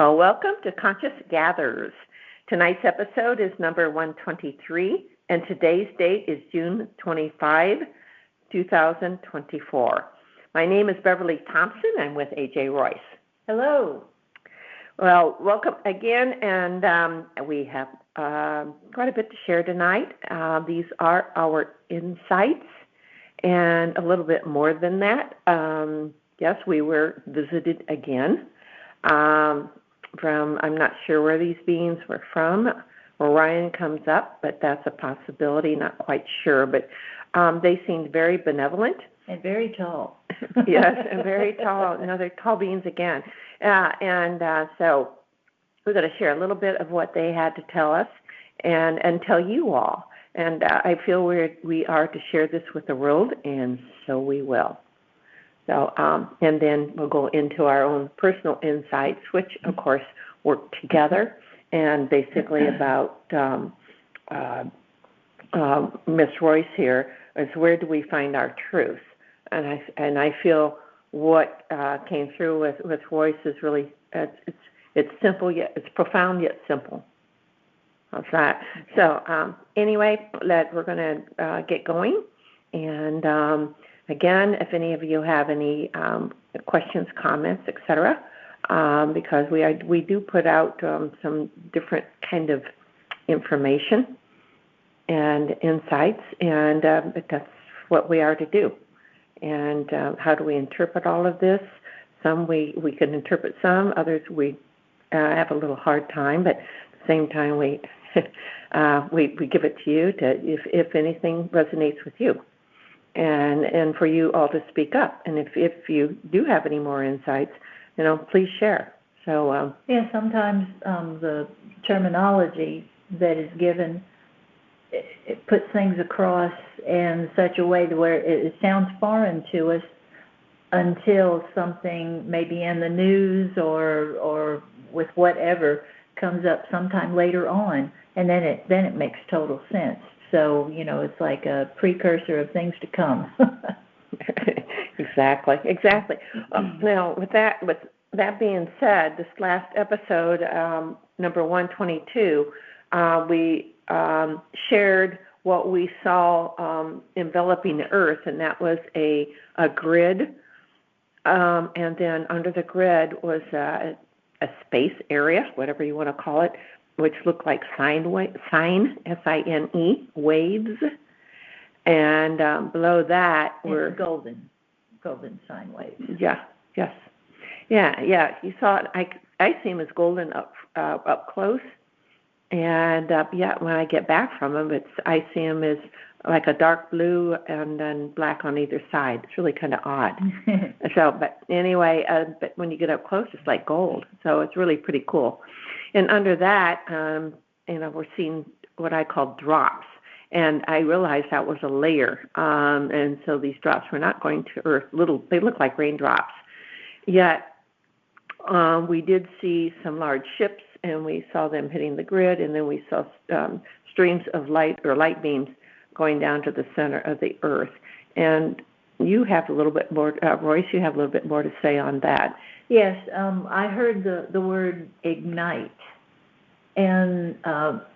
Well, welcome to Conscious Gatherers. Tonight's episode is number 123, and today's date is June 25, 2024. My name is Beverly Thompson. I'm with A.J. Royce. Hello. Well, welcome again, and we have quite a bit to share tonight. These are our insights, and a little bit more than that. Yes, we were visited again from, I'm not sure where these beings were from. Orion comes up, but that's a possibility, not quite sure. But they seemed very benevolent. And very tall. Yes, and very tall. No, they're tall beings again. So we're going to share a little bit of what they had to tell us and tell you all. And I feel we are to share this with the world, and so we will. So, and then we'll go into our own personal insights, which, of course, work together, and basically about Miss Royce here is where do we find our truth? And I feel what came through with Royce is really it's simple yet it's profound yet simple. How's that? So anyway, we're going to get going, and again, if any of you have any questions, comments, etc., because we do put out some different kind of information and insights, and that's what we are to do. And how do we interpret all of this? Some we can interpret some, others we have a little hard time, but at the same time we we give it to you to if anything resonates with you. And for you all to speak up. And if you do have any more insights, please share. So sometimes the terminology that is given, it puts things across in such a way where it sounds foreign to us until something maybe in the news or with whatever comes up sometime later on, and then it makes total sense. So, it's like a precursor of things to come. Exactly. Now, with that being said, this last episode, number 122, we shared what we saw enveloping the Earth, and that was a grid, and then under the grid was a space area, whatever you want to call it, which looked like sine, S-I-N-E, waves. And below that were golden sine waves. Yeah, yes. Yeah. You saw it. I see them as golden up close. And, when I get back from them, I see them as like a dark blue and then black on either side. It's really kind of odd. But anyway, but when you get up close, it's like gold. So it's really pretty cool. And under that, we're seeing what I call drops. And I realized that was a layer. And so these drops were not going to Earth. They look like raindrops. Yet we did see some large ships, and we saw them hitting the grid, and then we saw streams of light or light beams going down to the center of the Earth. And you have a little bit more, Royce, you have a little bit more to say on that. Yes, I heard the word ignite. And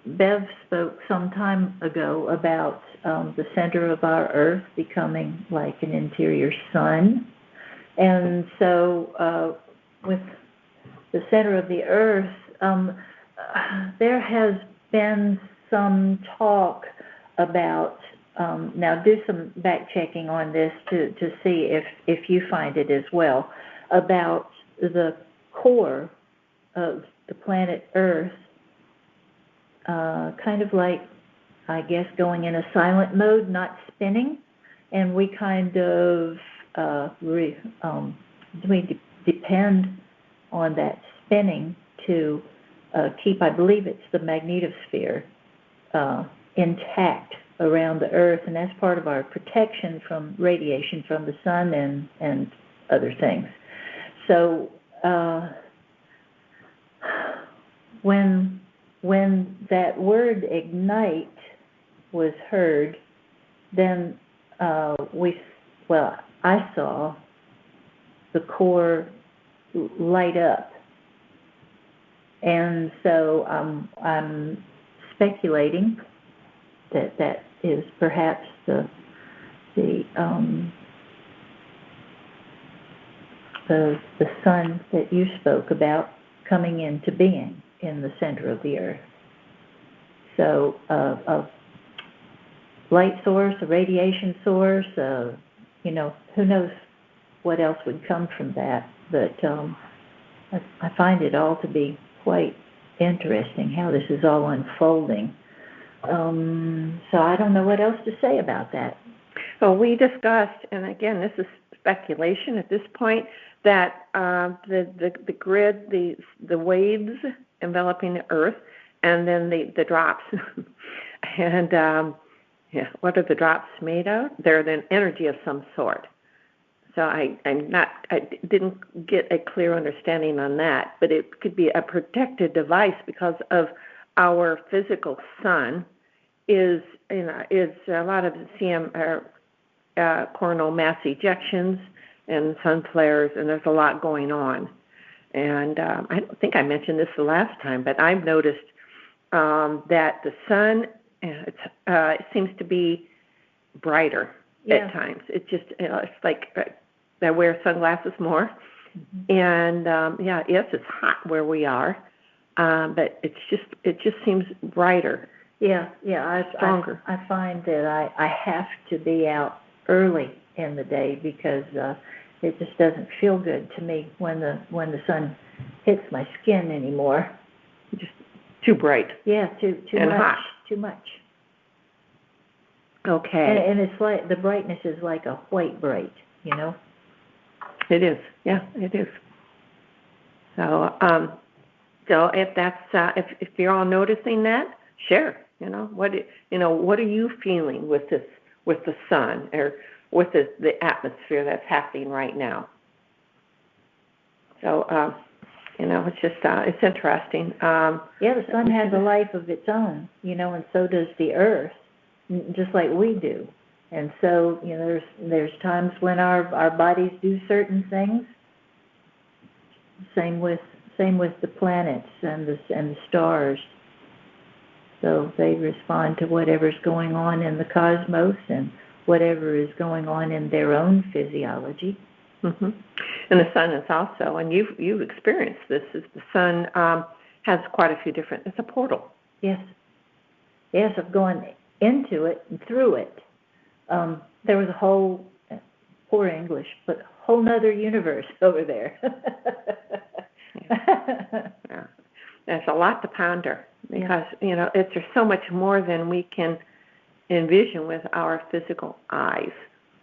Bev spoke some time ago about the center of our Earth becoming like an interior sun. And so with the center of the Earth, there has been some talk about, now do some back checking on this to see if you find it as well, about the core of the planet Earth, kind of like, I guess, going in a silent mode, not spinning, and we kind of we depend on that spinning to keep, I believe it's the magnetosphere, intact around the Earth, and that's part of our protection from radiation from the sun and other things. So when that word ignite was heard, then I saw the core light up, And so I'm speculating that is perhaps the sun that you spoke about coming into being in the center of the earth. So a light source, a radiation source, who knows what else would come from that. But I find it all to be quite interesting how this is all unfolding. So I don't know what else to say about that. Well, we discussed, and again, this is speculation at this point, that the grid, the waves enveloping the Earth, and then the drops. And what are the drops made of? They're an energy of some sort. So I didn't get a clear understanding on that, but it could be a protected device because of our physical sun is a lot of coronal mass ejections and sun flares, and there's a lot going on. And I don't think I mentioned this the last time, but I've noticed that the sun it seems to be brighter at times. It's just it's like I wear sunglasses more, and yes, it's hot where we are, but it just seems brighter. Yeah, stronger. I find that I have to be out early in the day because it just doesn't feel good to me when the sun hits my skin anymore. Just too bright. Yeah, too and much. Hot. Too much. Okay. And it's like the brightness is like a white bright, It is. Yeah, it is. So if that's if you're all noticing that, share. What are you feeling with this, with the sun or with the atmosphere that's happening right now? So it's just it's interesting. The sun has a life of its own, and so does the earth, just like we do. And so there's times when our bodies do certain things. Same with the planets and the stars. So they respond to whatever's going on in the cosmos and whatever is going on in their own physiology. Mm-hmm. And the sun is also, and you've experienced this, is the sun has quite a few different, it's a portal. Yes, I've gone into it and through it. There was a whole, poor English, but whole nother universe over there. Yeah. There's a lot to ponder because, there's so much more than we can envision with our physical eyes.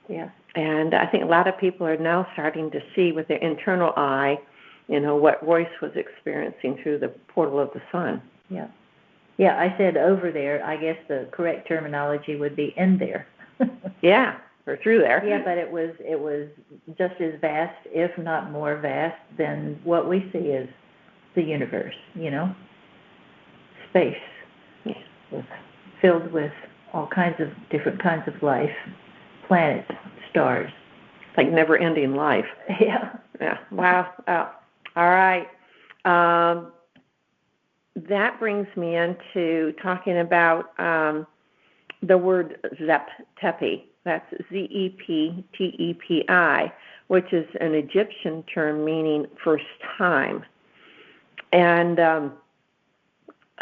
Yeah. And I think a lot of people are now starting to see with their internal eye, what Royce was experiencing through the portal of the sun. Yeah. Yeah, I said over there. I guess the correct terminology would be in there. Yeah, or through there. Yeah, but it was just as vast, if not more vast, than what we see as the universe, Space. Yeah. Filled with all kinds of different kinds of life, planets, stars. Like never-ending life. Yeah. Yeah. Wow. All right. That brings me into talking about the word Zep-Tepi. That's Zeptepi, which is an Egyptian term meaning first time. And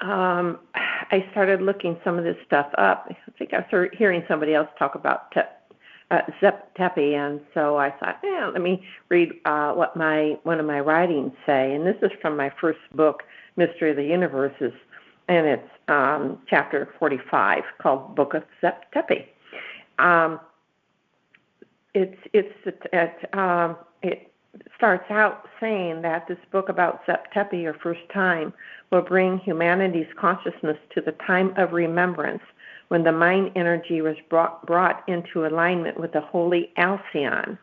I started looking some of this stuff up. I think I started hearing somebody else talk about Zep-Tepi, and so I thought, let me read what one of my writings say. And this is from my first book, Mystery of the Universes, and it's chapter 45, called Book of Zep-Tepi. It starts out saying that this book about Zep-Tepi, or first time, will bring humanity's consciousness to the time of remembrance, when the mind energy was brought into alignment with the holy Alcyone.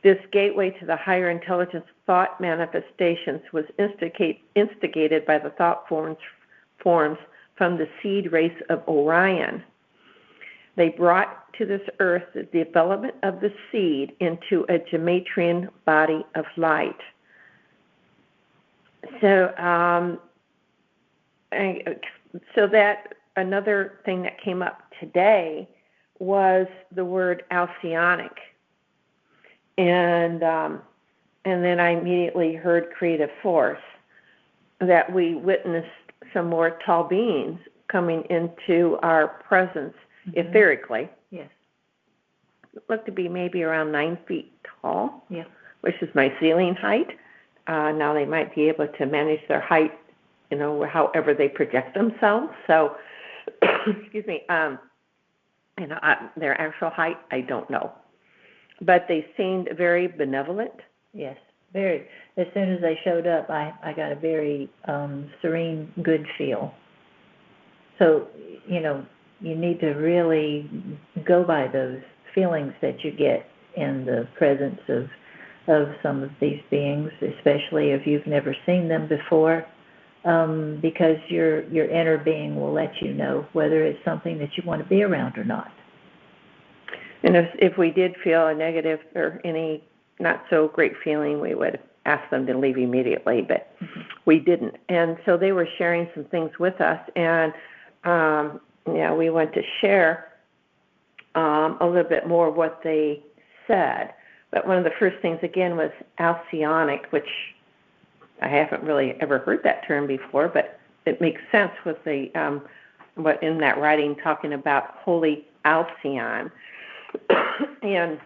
This gateway to the higher intelligence thought manifestations was instigated by the thought forms from the seed race of Orion. They brought to this earth the development of the seed into a gematria body of light. So so that another thing that came up today was the word Alcyonic, and then I immediately heard creative force, that we witnessed some more tall beings coming into our presence etherically. Yes. It looked to be maybe around 9 feet tall, Yeah. which is my ceiling height. Now they might be able to manage their height, however they project themselves. So, excuse me, their actual height, I don't know. But they seemed very benevolent. Yes, very. As soon as they showed up, I got a very serene, good feel. So, you need to really go by those feelings that you get in the presence of some of these beings, especially if you've never seen them before, because your inner being will let you know whether it's something that you want to be around or not. And if we did feel a negative or any not so great feeling, we would ask them to leave immediately, but we didn't. And so they were sharing some things with us, and we went to share a little bit more of what they said. But one of the first things, again, was Alcyonic, which I haven't really ever heard that term before, but it makes sense with what in that writing talking about Holy Alcyone. And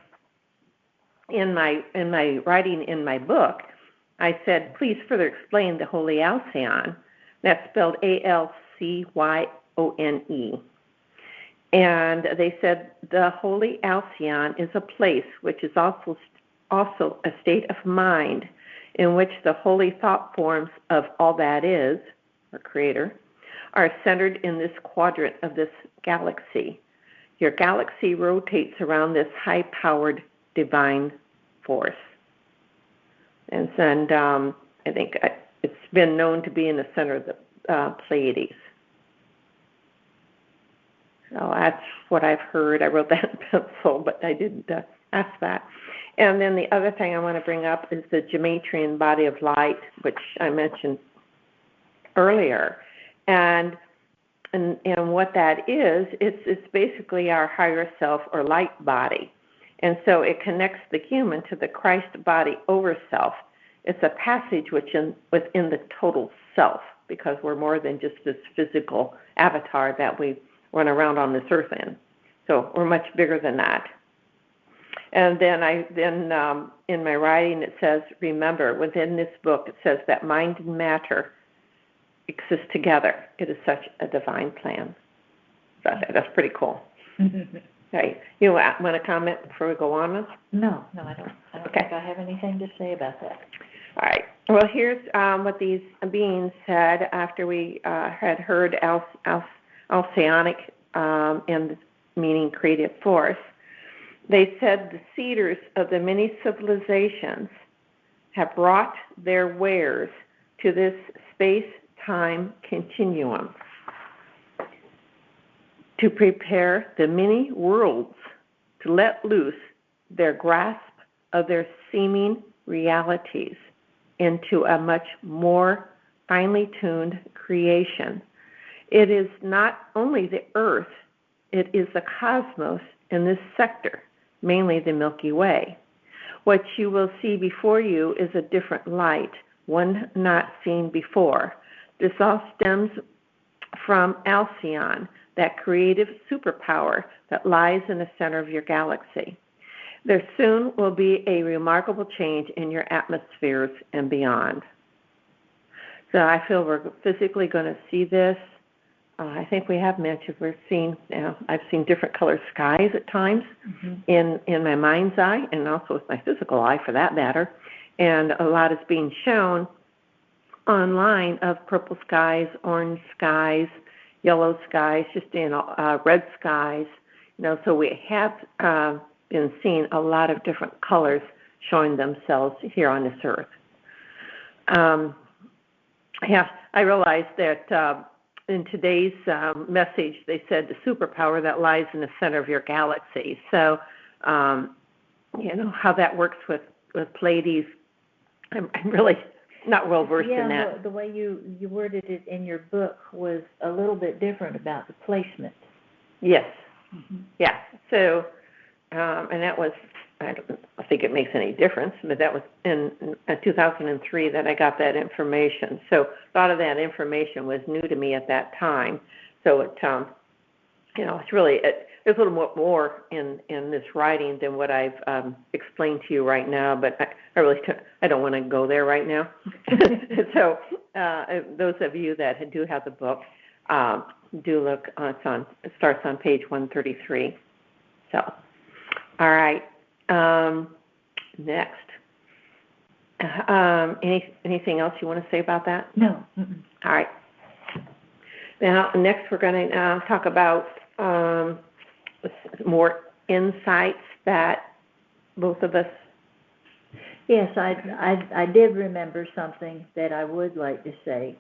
in my writing in my book, I said, please further explain the Holy Alcyone. That's spelled Alcyone. And they said the Holy Alcyone is a place which is also a state of mind in which the holy thought forms of all that is, or Creator, are centered in this quadrant of this galaxy. Your galaxy rotates around this high-powered divine force. And I think it's been known to be in the center of the Pleiades. So that's what I've heard. I wrote that in pencil, but I didn't ask that. And then the other thing I want to bring up is the Gematria body of light, which I mentioned earlier. And what that is, it's basically our higher self or light body. And so it connects the human to the Christ body over self. It's a passage within the total self, because we're more than just this physical avatar that we run around on this earth in. So we're much bigger than that. And then in my writing it says, remember, within this book it says that mind and matter exist together. It is such a divine plan. So that's pretty cool. Right. You want to comment before we go on with? No, I don't think I have anything to say about that. All right. Well, here's what these beings said after we had heard Alcyonic, and meaning creative force. They said the cedars of the many civilizations have brought their wares to this space-time continuum to prepare the many worlds to let loose their grasp of their seeming realities into a much more finely tuned creation. It is not only the Earth, it is the cosmos in this sector, mainly the Milky Way. What you will see before you is a different light, one not seen before. This all stems from Alcyone, that creative superpower that lies in the center of your galaxy. There soon will be a remarkable change in your atmospheres and beyond. So I feel we're physically going to see this. I think we have mentioned I've seen different colored skies at times in my mind's eye, and also with my physical eye for that matter. And a lot is being shown online of purple skies, orange skies, yellow skies, just red skies. So we have been seeing a lot of different colors showing themselves here on this earth. I realized that in today's message, they said the superpower that lies in the center of your galaxy. So, how that works with Pleiades, I'm really not well versed in that. Yeah, the way you worded it in your book was a little bit different about the placement. Yes. Mm-hmm. Yeah. So, and that was, I don't think it makes any difference, but that was in 2003 that I got that information. So a lot of that information was new to me at that time. So it, it's really, there's a little more in this writing than what I've explained to you right now, but I don't want to go there right now. So those of you that do have the book, do look, it starts on page 133. So, all right. Next. Anything else you want to say about that? No. Mm-mm. All right. Now, next we're going to talk about more insights that both of us. Yes, I did remember something that I would like to say.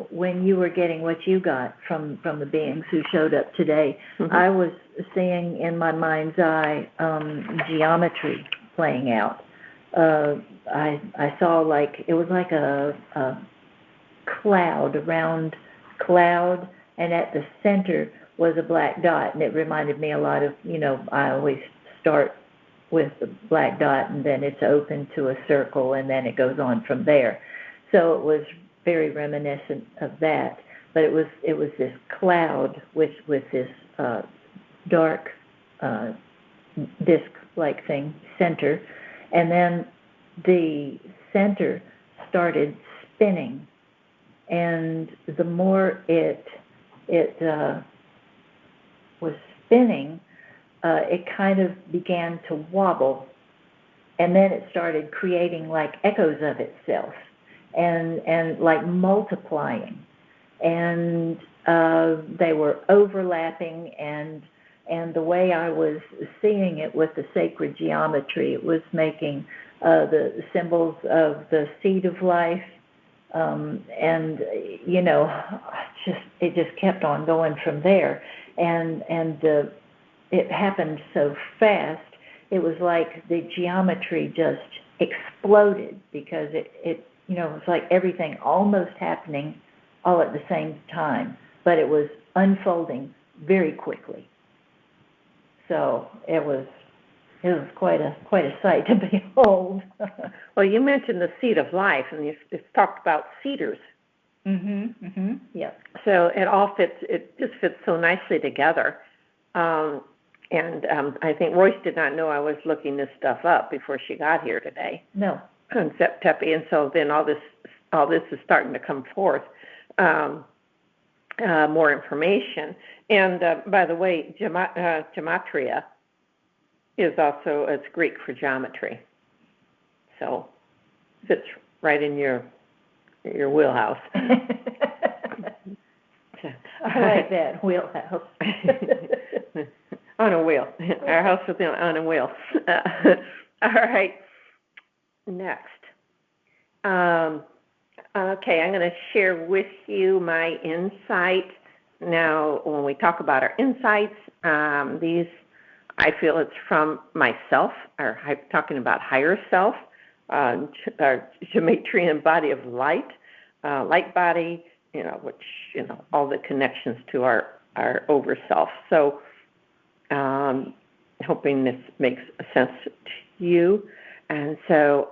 When you were getting what you got from the beings who showed up today, mm-hmm. I was seeing in my mind's eye geometry playing out. I saw it was like a cloud, a round cloud, and at the center was a black dot, and it reminded me a lot of, I always start with the black dot, and then it's open to a circle, and then it goes on from there. So it was very reminiscent of that, but it was this cloud with this dark disc-like thing center, and then the center started spinning, and the more it was spinning, it kind of began to wobble, and then it started creating like echoes of itself, and like multiplying, and they were overlapping, and the way I was seeing it with the sacred geometry, it was making the symbols of the seed of life, and it just kept on going from there, and it happened so fast. It was like the geometry just exploded, because it was like everything almost happening all at the same time, but it was unfolding very quickly. So it was quite a sight to behold. Well, you mentioned the seed of life, and you talked about cedars. Mm-hmm. Mm-hmm. Yeah. So it all fits. It just fits so nicely together. And I think Royce did not know I was looking this stuff up before she got here today. No. And and so then all this is starting to come forth. More information. And by the way, gematria is also, it's Greek for geometry. So fits right in your wheelhouse. I like that, wheelhouse. On a wheel. Our house is on a wheel. All right. Next. Okay, I'm going to share with you my insight. Now, when we talk about our insights, these, I feel it's from myself, or talking about higher self, our Gematria body of light, light body, which, all the connections to our over self. So, hoping this makes sense to you. And so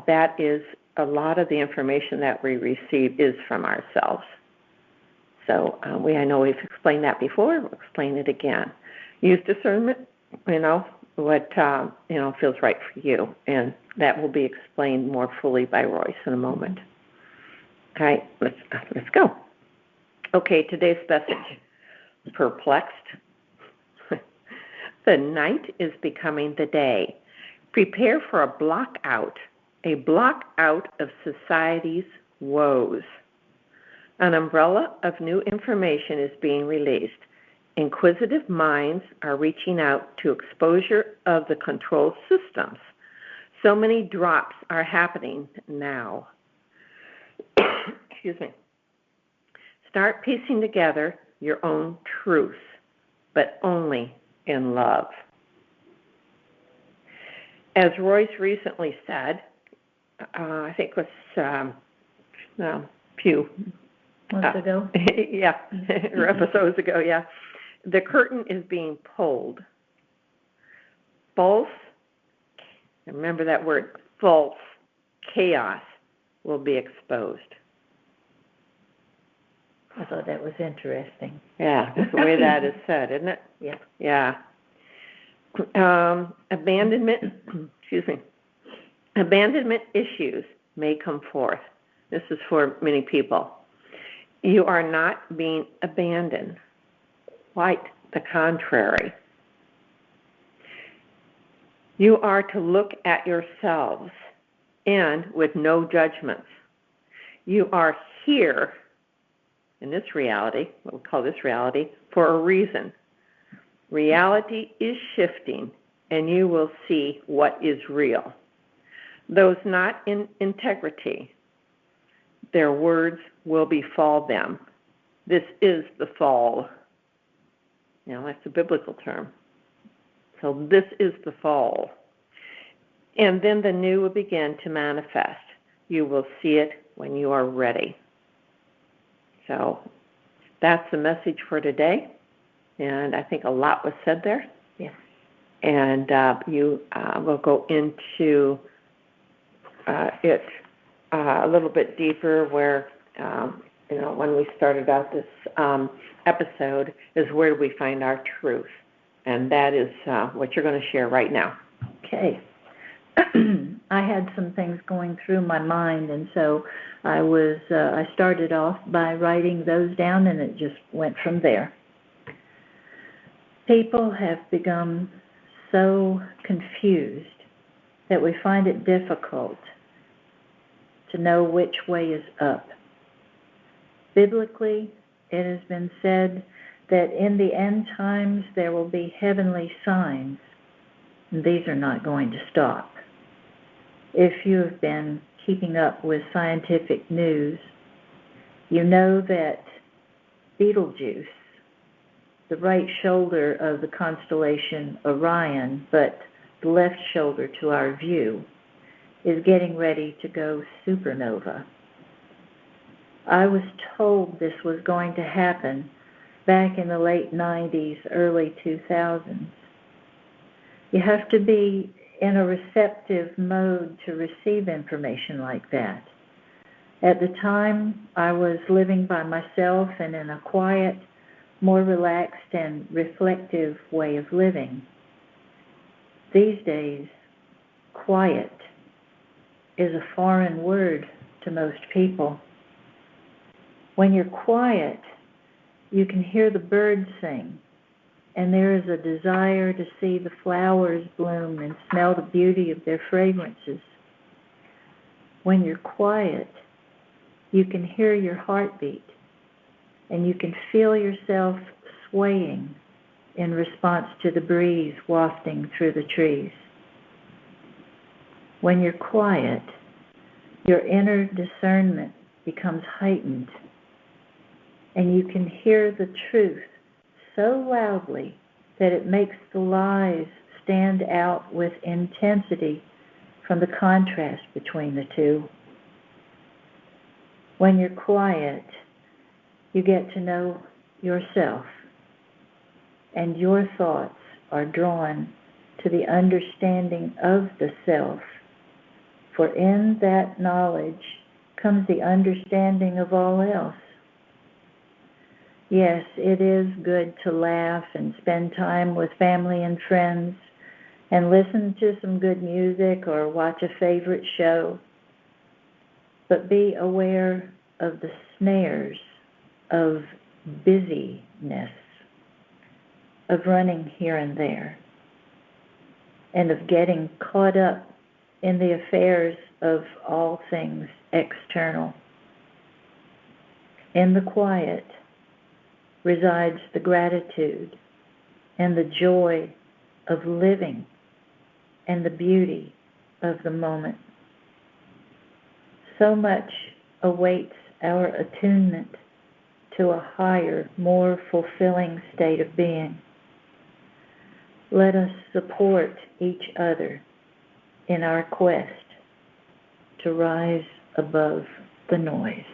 that is a lot of the information that we receive is from ourselves. So I know we've explained that before. We'll explain it again. Use discernment, what feels right for you, and that will be explained more fully by Royce in a moment. All right, let's go. Okay, today's message: perplexed. The night is becoming the day. Prepare for a block out of society's woes. An umbrella of new information is being released. Inquisitive minds are reaching out to exposure of the control systems. So many drops are happening now. Excuse me. Start piecing together your own truth, but only in love. As Royce recently said, I think it was a few months ago. yeah, or episodes ago, yeah. The curtain is being pulled. False, remember that word, false chaos will be exposed. I thought that was interesting. Yeah, that's the way that is said, isn't it? Yeah. Yeah. Abandonment, excuse me. Abandonment issues may come forth. This is for many people. You are not being abandoned. Quite the contrary. You are to look at yourselves and with no judgments. You are here in this reality, what we call this reality, for a reason. Reality is shifting, and you will see what is real. Those not in integrity, their words will befall them. This is the fall. That's a biblical term. So this is the fall. And then the new will begin to manifest. You will see it when you are ready. So that's the message for today. And I think a lot was said there. Yes. And you will go into it a little bit deeper where, when we started out this episode is where do we find our truth. And that is what you're going to share right now. Okay. I had some things going through my mind, and so I started off by writing those down, and it just went from there. People have become so confused that we find it difficult to know which way is up. Biblically, it has been said that in the end times there will be heavenly signs, and these are not going to stop. If you have been keeping up with scientific news, you know that Betelgeuse, the right shoulder of the constellation Orion, but the left shoulder to our view, is getting ready to go supernova. I was told this was going to happen back in the late 90s, early 2000s. You have to be in a receptive mode to receive information like that. At the time, I was living by myself and in a quiet, more relaxed and reflective way of living. These days, quiet is a foreign word to most people. When you're quiet, you can hear the birds sing, and there is a desire to see the flowers bloom and smell the beauty of their fragrances. When you're quiet, you can hear your heartbeat, and you can feel yourself swaying in response to the breeze wafting through the trees. When you're quiet, your inner discernment becomes heightened, and you can hear the truth so loudly that it makes the lies stand out with intensity from the contrast between the two. When you're quiet, you get to know yourself, and your thoughts are drawn to the understanding of the self, for in that knowledge comes the understanding of all else. Yes, it is good to laugh and spend time with family and friends and listen to some good music or watch a favorite show. But be aware of the snares of busyness, of running here and there, and of getting caught up in the affairs of all things external. In the quiet resides the gratitude and the joy of living and the beauty of the moment. So much awaits our attunement to a higher, more fulfilling state of being. Let us support each other in our quest to rise above the noise.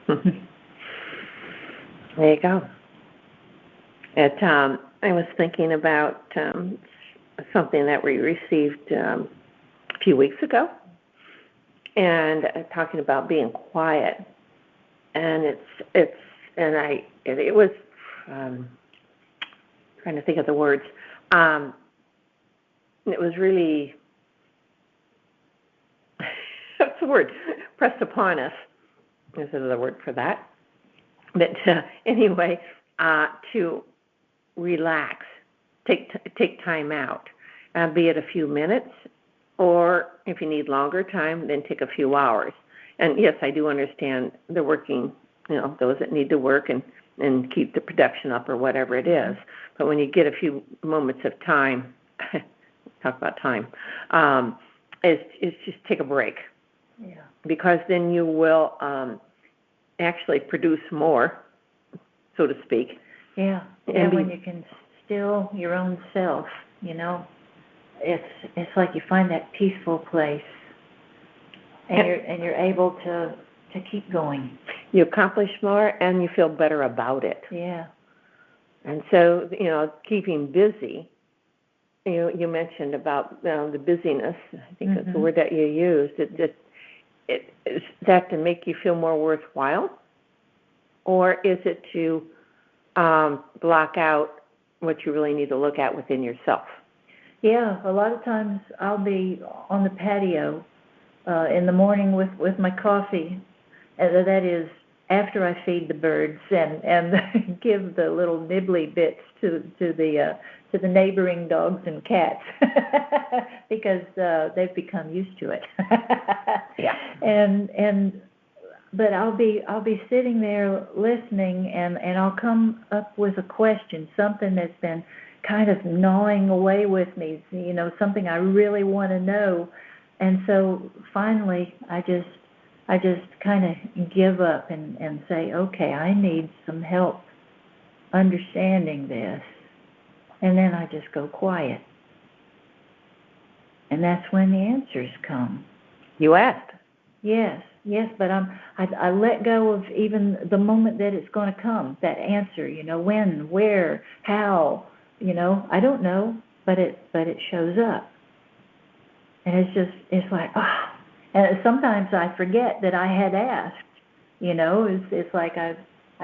There you go. I was thinking about something that we received a few weeks ago, and talking about being quiet. And it was trying to think of the words. It was really, what's the word? Pressed upon us. Is another word for that. But anyway, to relax, take time out, be it a few minutes, or if you need longer time, then take a few hours. And yes, I do understand the working, those that need to work and keep the production up or whatever it is. But when you get a few moments of time, talk about time, it's just take a break. Yeah. Because then you will actually produce more, so to speak. Yeah. And when you can still your own self, it's like you find that peaceful place, and you're able to keep going. You accomplish more, and you feel better about it. Yeah. And so, keeping busy. You mentioned about the busyness. I think that's the word that you used. Is that to make you feel more worthwhile, or is it to block out what you really need to look at within yourself? Yeah, a lot of times I'll be on the patio in the morning with my coffee. That is after I feed the birds and give the little nibbly bits to the neighboring dogs and cats because they've become used to it. Yeah. But I'll be sitting there listening, and I'll come up with a question, something that's been kind of gnawing away with me, something I really want to know. And so finally I just kind of give up and say, okay, I need some help understanding this. And then I just go quiet. And that's when the answers come. You asked. Yes, but I let go of even the moment that it's going to come, that answer, when, where, how, I don't know, but it shows up. And it's like, and sometimes I forget that I had asked, it's like I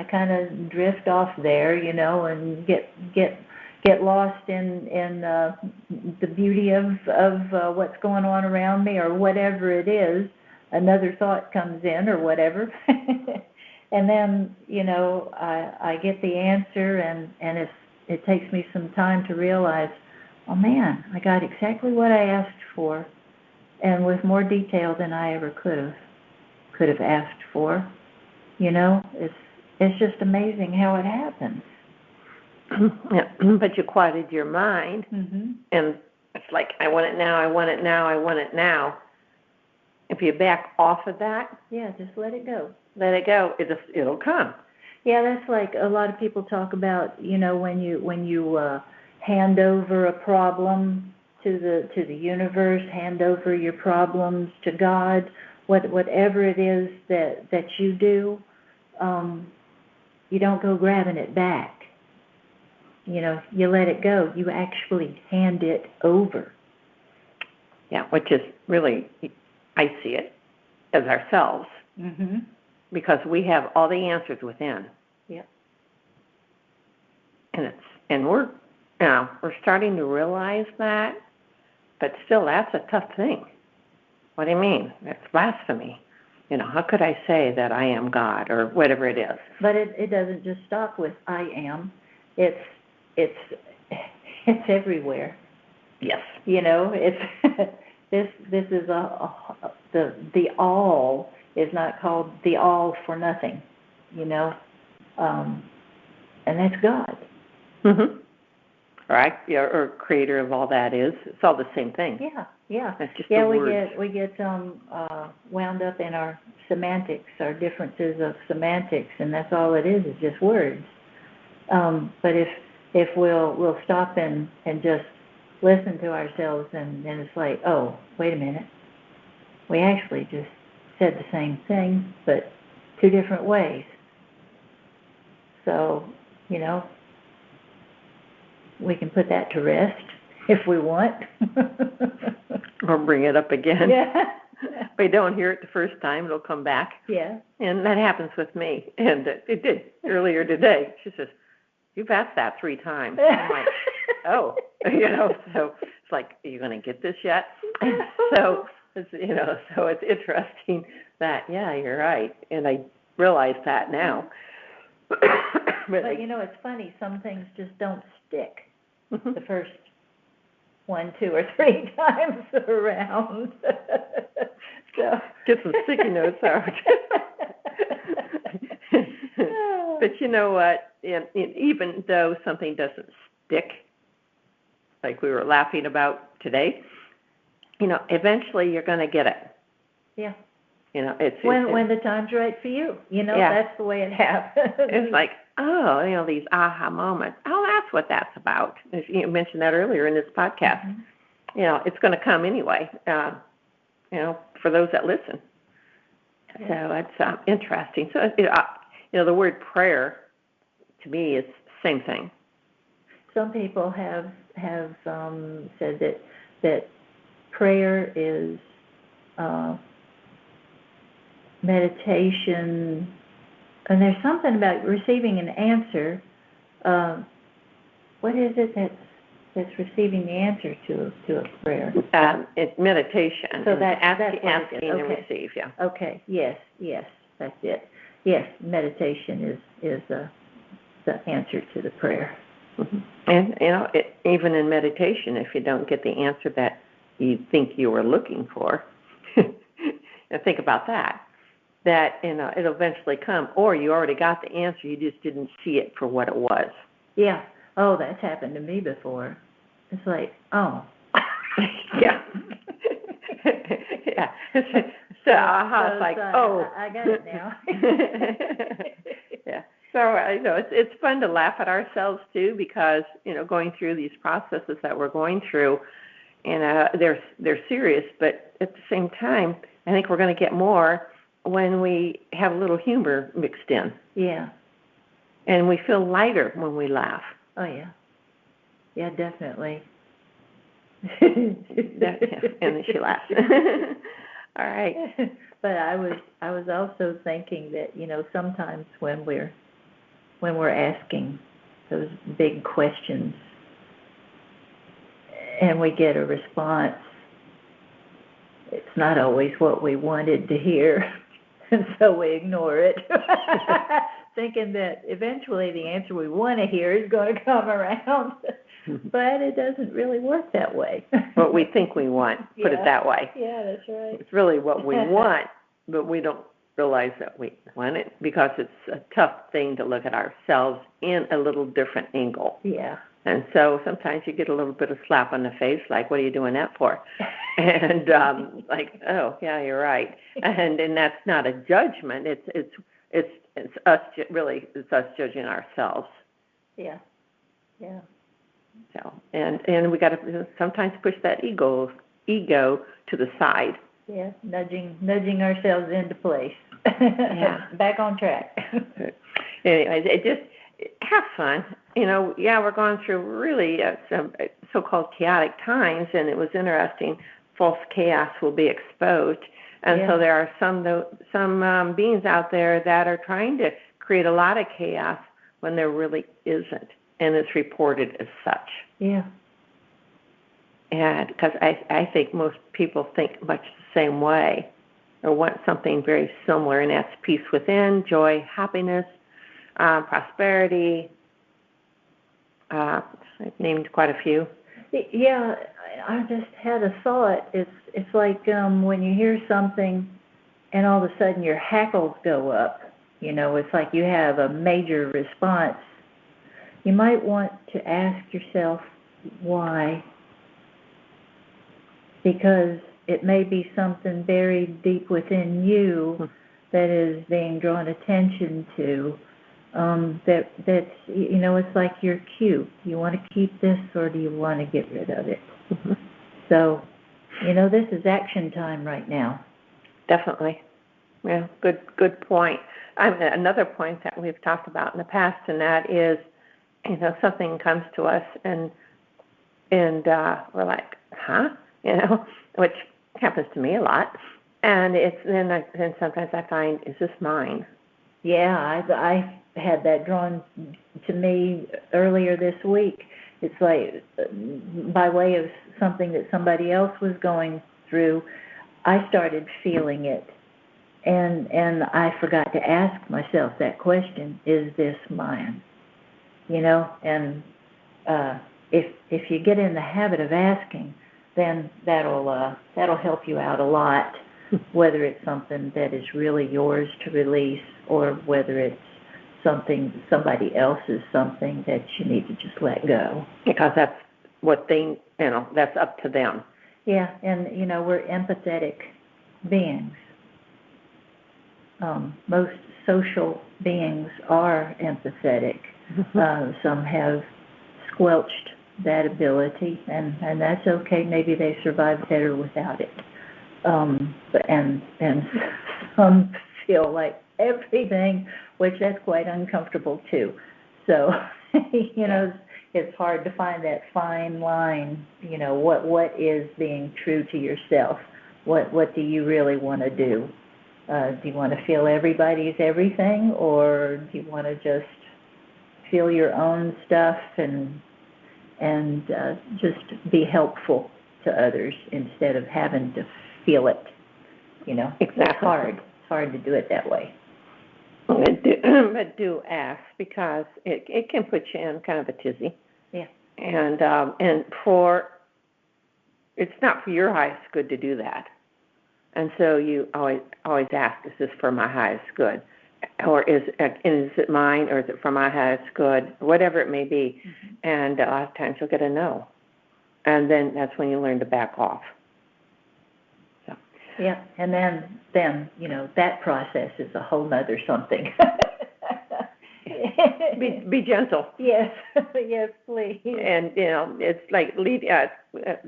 kind of drift off there, and get lost in the beauty of what's going on around me, or whatever it is. Another thought comes in or whatever. And then, I get the answer, and it takes me some time to realize, oh man, I got exactly what I asked for, and with more detail than I ever could have asked for. It's just amazing how it happens. Yeah, but you quieted your mind, and it's like, I want it now, I want it now, I want it now. If you back off of that, just let it go. Let it go. It'll come. Yeah, that's like a lot of people talk about. When you hand over a problem to the universe, hand over your problems to God, whatever it is that you do, you don't go grabbing it back. You let it go. You actually hand it over. Yeah, which is really, I see it as ourselves, because we have all the answers within. Yep. And we're starting to realize that, but still, that's a tough thing. What do you mean? That's blasphemy. How could I say that I am God, or whatever it is? But it doesn't just stop with I am. It's everywhere. Yes. It's this is the all is not called the all for nothing. And that's God. Right? Yeah, or creator of all that is. It's all the same thing. Yeah. That's just the words. we get wound up in our semantics, our differences of semantics, and that's all it is just words. But if we'll stop and just listen to ourselves, and it's like, oh, wait a minute. we actually just said the same thing, but 2 different ways. So, we can put that to rest if we want. Or bring it up again. Yeah. If we don't hear it the first time, it'll come back. Yeah. And that happens with me. And it did earlier today. She says, "You've asked that 3 times." I'm like, oh, so it's like, are you going to get this yet? So it's, so it's interesting that, yeah, you're right. And I realize that now. But it's funny. Some things just don't stick the first 1, 2, or 3 times around. So get some sticky notes out. But you know what? Even though something doesn't stick, like we were laughing about today, eventually you're going to get it. Yeah. It's when the time's right for you. That's the way it happens. It's like, these aha moments. Oh, that's what that's about. You mentioned that earlier in this podcast. Mm-hmm. It's going to come anyway. For those that listen. Yeah. So it's interesting. So the word prayer to me is the same thing. Some people have said that prayer is meditation, and there's something about receiving an answer. What is it that's receiving the answer to a prayer? It's meditation. So that's asking okay. and receive. Yeah. Okay. Yes, that's it. Yes, meditation is the answer to the prayer. Mm-hmm. And even in meditation, if you don't get the answer that you think you were looking for, and think about that it'll eventually come, or you already got the answer, you just didn't see it for what it was. Yeah. Oh, that's happened to me before. It's like, oh. Yeah. Yeah. So it's like, oh. I got it now. Yeah. So it's fun to laugh at ourselves too, because going through these processes that we're going through, they're serious, but at the same time, I think we're going to get more when we have a little humor mixed in. Yeah. And we feel lighter when we laugh. Oh yeah. Yeah, definitely. And then she laughs. All right. But I was also thinking that sometimes when we're asking those big questions and we get a response, it's not always what we wanted to hear, and so we ignore it, thinking that eventually the answer we want to hear is going to come around. But it doesn't really work that way. What we think we want, put it that way. Yeah, that's right. It's really what we want, but we don't realize that we want it, because it's a tough thing to look at ourselves in a little different angle. Yeah. And so sometimes you get a little bit of slap on the face, like, what are you doing that for? And like, oh, yeah, you're right. And that's not a judgment. It's us, really, it's us judging ourselves. Yeah. Yeah. So, and we got to sometimes push that ego to the side. Yeah, nudging ourselves into place. Yeah. Back on track. Anyways, have fun. We're going through really some so-called chaotic times, and it was interesting. False chaos will be exposed, and so there are some beings out there that are trying to create a lot of chaos when there really isn't, and it's reported as such. Yeah. And because I think most people think much the same way, or want something very similar, and that's peace within, joy, happiness, prosperity. I've named quite a few. Yeah, I just had a thought. It's like when you hear something and all of a sudden your hackles go up. It's like you have a major response. You might want to ask yourself why, because it may be something buried deep within you that is being drawn attention to. That's it's like your cue. Do you want to keep this, or do you want to get rid of it? Mm-hmm. So, this is action time right now. Definitely. Yeah, good point. Another point that we've talked about in the past, and that is, something comes to us and we're like, huh? Which happens to me a lot. And then sometimes I find, is this mine? Yeah, I had that drawn to me earlier this week. It's like by way of something that somebody else was going through, I started feeling it. And I forgot to ask myself that question, is this mine? And if you get in the habit of asking, then that'll help you out a lot, whether it's something that is really yours to release or whether it's somebody else's something that you need to just let go. Because that's what that's up to them. Yeah, and we're empathetic beings. Most social beings are empathetic. Some have squelched that ability, and that's okay. Maybe they survive better without it. But some feel like everything, which that's quite uncomfortable too. So, it's hard to find that fine line. What is being true to yourself? What do you really want to do? Do you want to feel everybody's everything, or do you want to just feel your own stuff and just be helpful to others instead of having to feel it? Exactly. It's hard. It's hard to do it that way. But do ask, because it can put you in kind of a tizzy. Yeah. And it's not for your highest good to do that. And so you always ask, is this for my highest good? Or is it mine, or is it for my highest good? Whatever it may be. Mm-hmm. And a lot of times you'll get a no. And then that's when you learn to back off. So. Yeah, and then that process is a whole nother something. Be gentle. Yes, yes, please. And it's like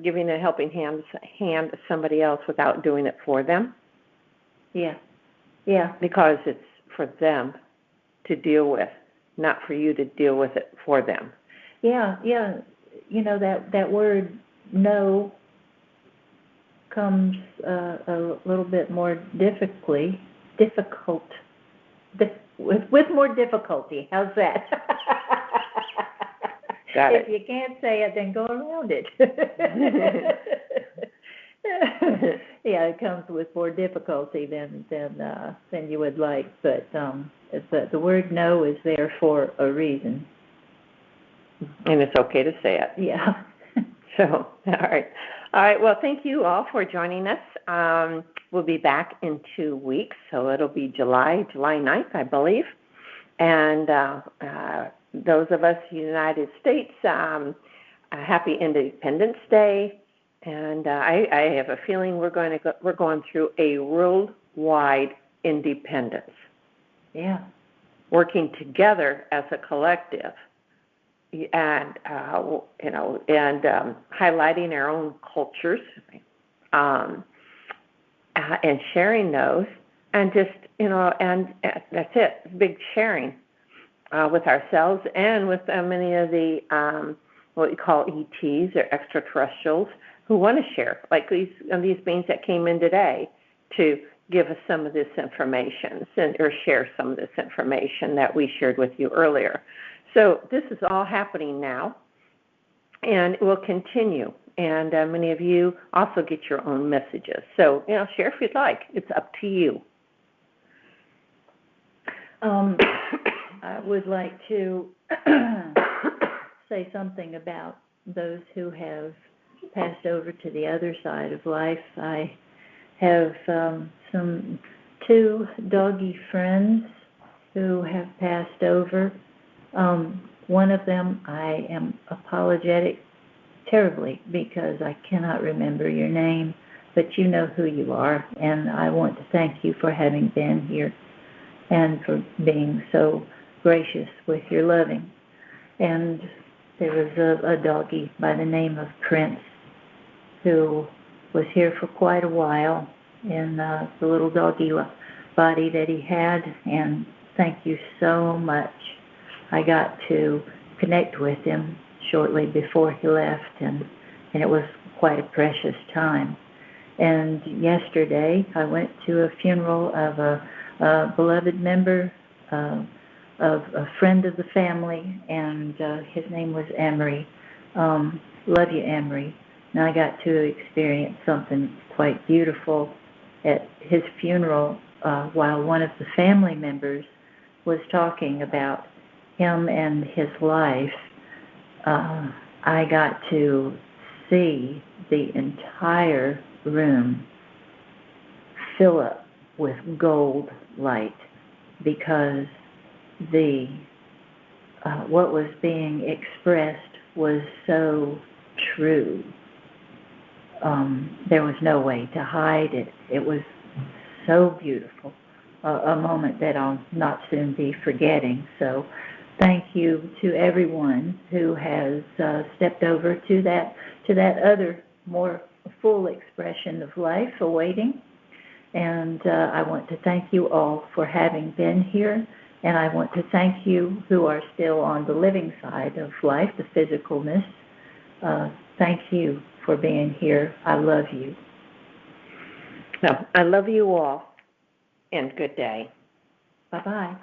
giving a helping hand to somebody else without doing it for them. Yeah, yeah. Because it's for them to deal with, not for you to deal with it for them. Yeah, yeah. That word no comes a little bit more difficult. With more difficulty. How's that? Got it. If you can't say it, then go around it. Yeah, it comes with more difficulty than you would like. But the word no is there for a reason. And it's okay to say it. Yeah. So, all right. Well, thank you all for joining us. We'll be back in 2 weeks, so it'll be July 9th, I believe. And those of us in the United States, happy Independence Day. And I have a feeling we're going through a worldwide independence. Yeah. Working together as a collective. And highlighting our own cultures, and sharing those, and just and that's it. Big sharing with ourselves and with many of the what we call ETs or extraterrestrials who want to share, like these beings that came in today to give us some of this information or share some of this information that we shared with you earlier. So this is all happening now, and it will continue. And many of you also get your own messages. So, share if you'd like. It's up to you. I would like to say something about those who have passed over to the other side of life. I have two doggy friends who have passed over. One of them, I am apologetic terribly because I cannot remember your name, but you know who you are, and I want to thank you for having been here and for being so gracious with your loving. And there was a doggie by the name of Prince who was here for quite a while, in the little doggy body that he had, and thank you so much. I got to connect with him shortly before he left, and it was quite a precious time. And yesterday I went to a funeral of a beloved member, of a friend of the family, and his name was Emery. Love you, Emery. And I got to experience something quite beautiful at his funeral while one of the family members was talking about him and his life. I got to see the entire room fill up with gold light, because the what was being expressed was so true. There was no way to hide it. It was so beautiful, a moment that I'll not soon be forgetting. So thank you to everyone who has stepped over to that other more full expression of life awaiting. And I want to thank you all for having been here. And I want to thank you who are still on the living side of life, the physicalness. Thank you for being here. I love you. No, I love you all, and good day. Bye-bye.